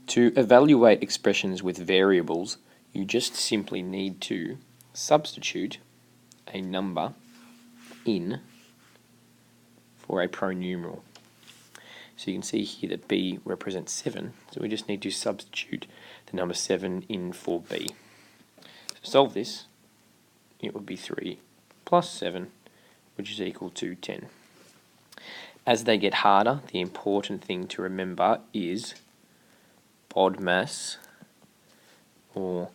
To evaluate expressions with variables, you just simply need to substitute a number in for a pronumeral. So you can see here that b represents 7, so we just need to substitute the number 7 in for b. To solve this, it would be 3 plus 7, which is equal to 10. As they get harder, the important thing to remember is BODMAS or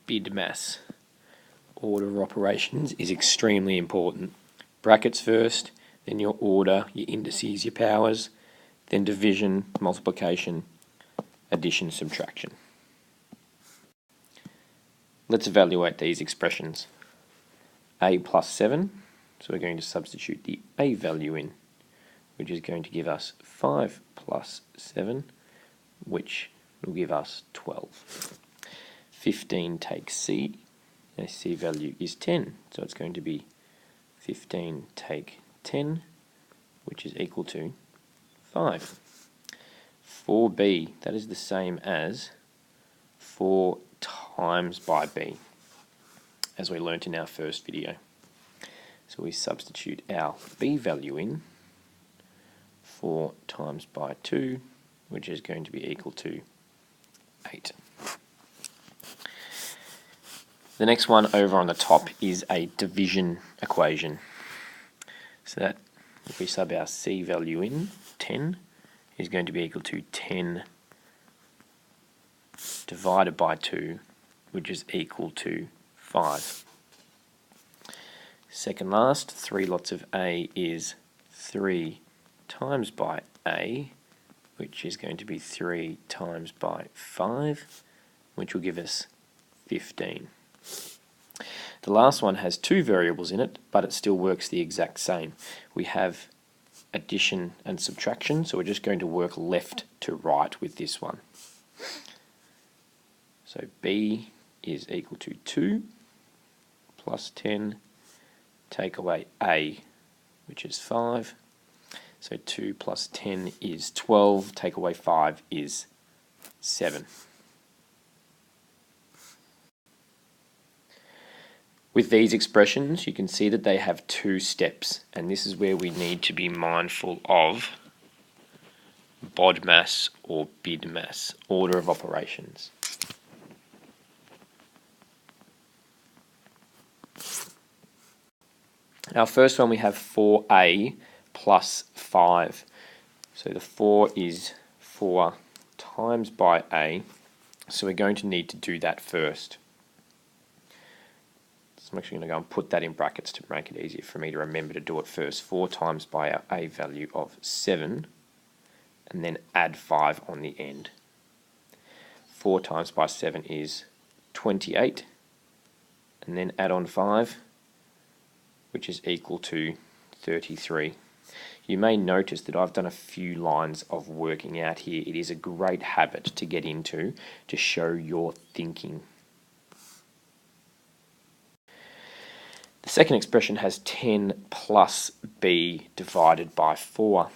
BIDMAS. Order of operations is extremely important. Brackets first, then your order, your indices, your powers, then division, multiplication, addition, subtraction. Let's evaluate these expressions. A plus 7, so we're going to substitute the a value in, which is going to give us 5 plus 7, which will give us 12. 15 takes c, and c value is 10, so it's going to be 15 take 10, which is equal to 5. 4b, that is the same as 4 times by b, as we learnt in our first video. So we substitute our b value in, 4 times by 2, which is going to be equal to 8. The next one over on the top is a division equation. So that if we sub our c value in, 10, is going to be equal to 10 divided by 2, which is equal to 5. Second last, 3 lots of a is 3 times by a, which is going to be 3 times by 5, which will give us 15. The last one has 2 variables in it, but it still works the exact same. We have addition and subtraction, so we're just going to work left to right with this one. So b is equal to 2 plus 10, take away a, which is 5. So 2 plus 10 is 12, take away 5 is 7. With these expressions, you can see that they have 2 steps, and this is where we need to be mindful of BODMAS or BIDMAS, order of operations. Our first one, we have 4a plus 5. So the 4 is 4 times by a, so we're going to need to do that first. So I'm actually going to go and put that in brackets to make it easier for me to remember to do it first. 4 times by our a value of 7, and then add 5 on the end. 4 times by 7 is 28, and then add on 5, which is equal to 33. You may notice that I've done a few lines of working out here. It is a great habit to get into to show your thinking. The second expression has 10 plus b divided by 4.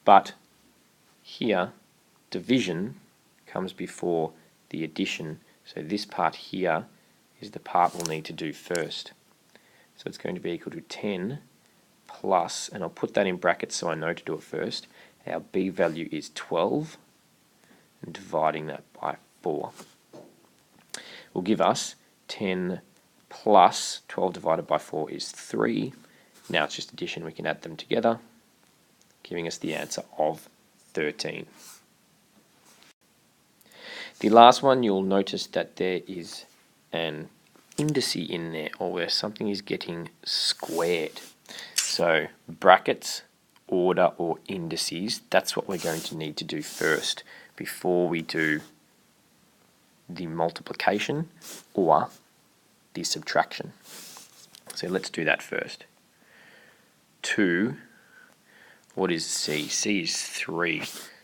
But here, division comes before the addition. So this part here is the part we'll need to do first. So it's going to be equal to 10 plus, and I'll put that in brackets so I know to do it first. Our b value is 12, and dividing that by 4 will give us 10 plus 12 divided by 4 is 3. Now it's just addition, we can add them together, giving us the answer of 13. The last one, you'll notice that there is an indice in there, or where something is getting squared. So brackets, order, or indices, that's what we're going to need to do first before we do the multiplication or the subtraction. So let's do that first. 2, what is c? c is 3,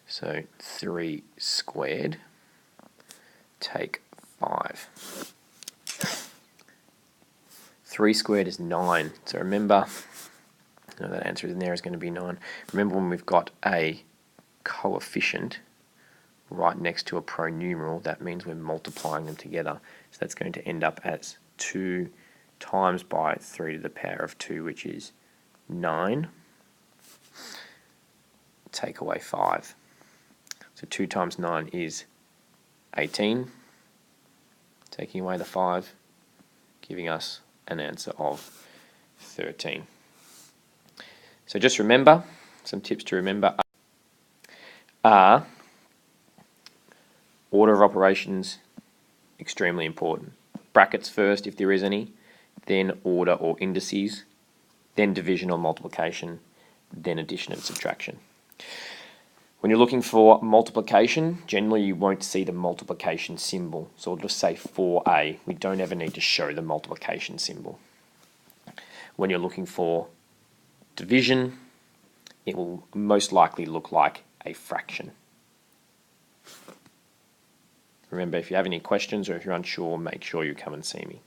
so 3 squared, take 5. 3 squared is 9, so remember, that answer in there is going to be 9. Remember, when we've got a coefficient, right next to a pronumeral, that means we're multiplying them together. So that's going to end up as 2 times by 3 to the power of 2, which is 9. Take away 5. So 2 times 9 is 18. Taking away the 5, giving us an answer of 13. So just remember, some tips to remember are order of operations, extremely important. Brackets first, if there is any, then order or indices, then division or multiplication, then addition and subtraction. When you're looking for multiplication, generally you won't see the multiplication symbol. So we'll just say 4a. We don't ever need to show the multiplication symbol. When you're looking for division, it will most likely look like a fraction. Remember, if you have any questions or if you're unsure, make sure you come and see me.